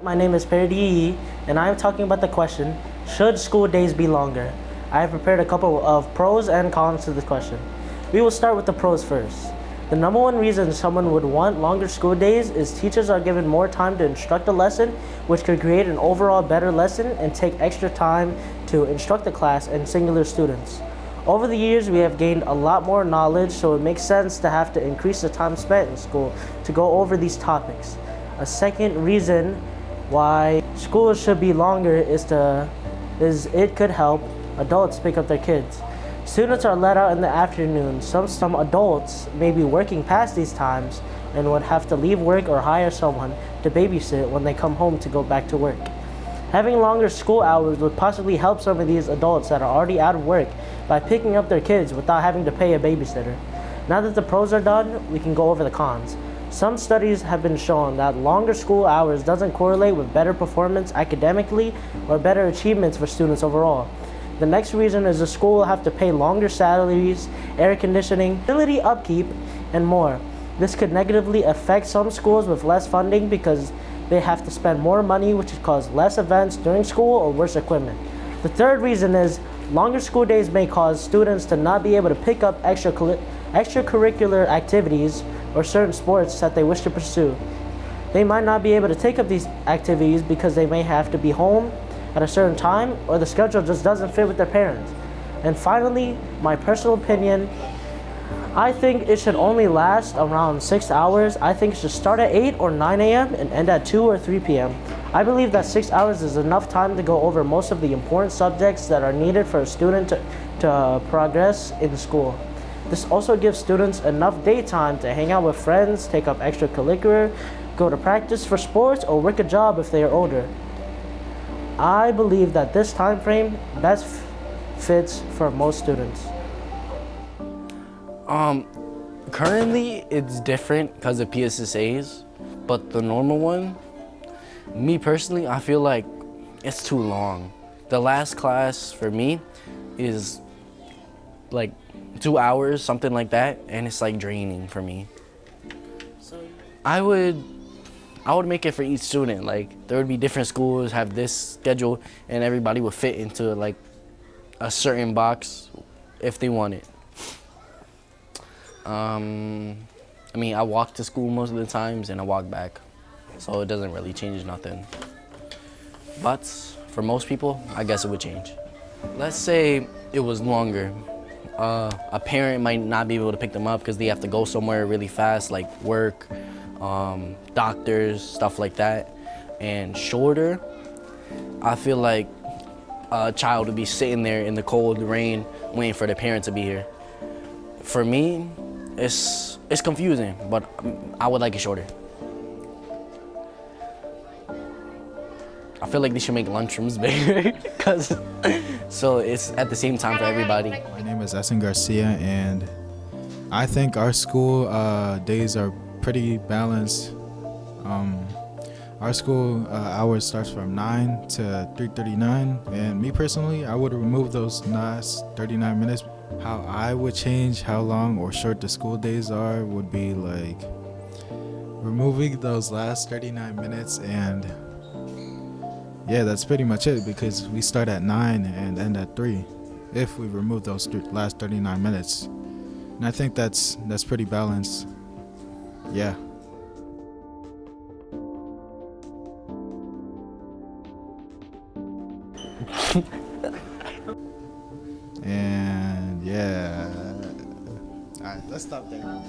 My name is Perdi, and I am talking about the question, should school days be longer? I have prepared a couple of pros and cons to this question. We will start with the pros first. The number one reason someone would want longer school days is teachers are given more time to instruct a lesson, which could create an overall better lesson and take extra time to instruct the class and singular students. Over the years, we have gained a lot more knowledge, so it makes sense to have to increase the time spent in school to go over these topics. A second reason why school should be longer is it could help adults pick up their kids. Students are let out in the afternoon. Some adults may be working past these times and would have to leave work or hire someone to babysit when they come home to go back to work. Having longer school hours would possibly help some of these adults that are already out of work by picking up their kids without having to pay a babysitter. Now that the pros are done, we can go over the cons. Some studies have been shown that longer school hours doesn't correlate with better performance academically or better achievements for students overall. The next reason is the school will have to pay longer salaries, air conditioning, facility upkeep, and more. This could negatively affect some schools with less funding because they have to spend more money, which could cause less events during school or worse equipment. The third reason is longer school days may cause students to not be able to pick up extracurricular activities or certain sports that they wish to pursue. They might not be able to take up these activities because they may have to be home at a certain time or the schedule just doesn't fit with their parents. And finally, my personal opinion, I think it should only last around 6 hours. I think it should start at 8 or 9 a.m. and end at 2 or 3 p.m. I believe that 6 hours is enough time to go over most of the important subjects that are needed for a student to progress in school. This also gives students enough daytime to hang out with friends, take up extracurricular, go to practice for sports, or work a job if they are older. I believe that this time frame best fits for most students. Currently it's different because of PSSAs, but the normal one, me personally, I feel like it's too long. The last class for me is like 2 hours, something like that, and it's like draining for me. So I would make it for each student. Like there would be different schools have this schedule, and everybody would fit into like a certain box if they want it. I mean, I walk to school most of the times and I walk back, so it doesn't really change nothing. But for most people, I guess it would change. Let's say it was longer. A parent might not be able to pick them up because they have to go somewhere really fast, like work, doctors, stuff like that. And shorter, I feel like a child would be sitting there in the cold rain waiting for the parent to be here. For me, it's confusing, but I would like it shorter. I feel like they should make lunchrooms bigger, so it's at the same time for everybody. My name is Essen Garcia, and I think our school days are pretty balanced. Our school hours starts from 9 to 3:39, and me personally, I would remove those last 39 minutes. How I would change how long or short the school days are would be like removing those last 39 minutes, and yeah, that's pretty much it, because we start at 9 and end at 3 if we remove those last 39 minutes. And I think that's pretty balanced. Yeah. And yeah. All right, let's stop there.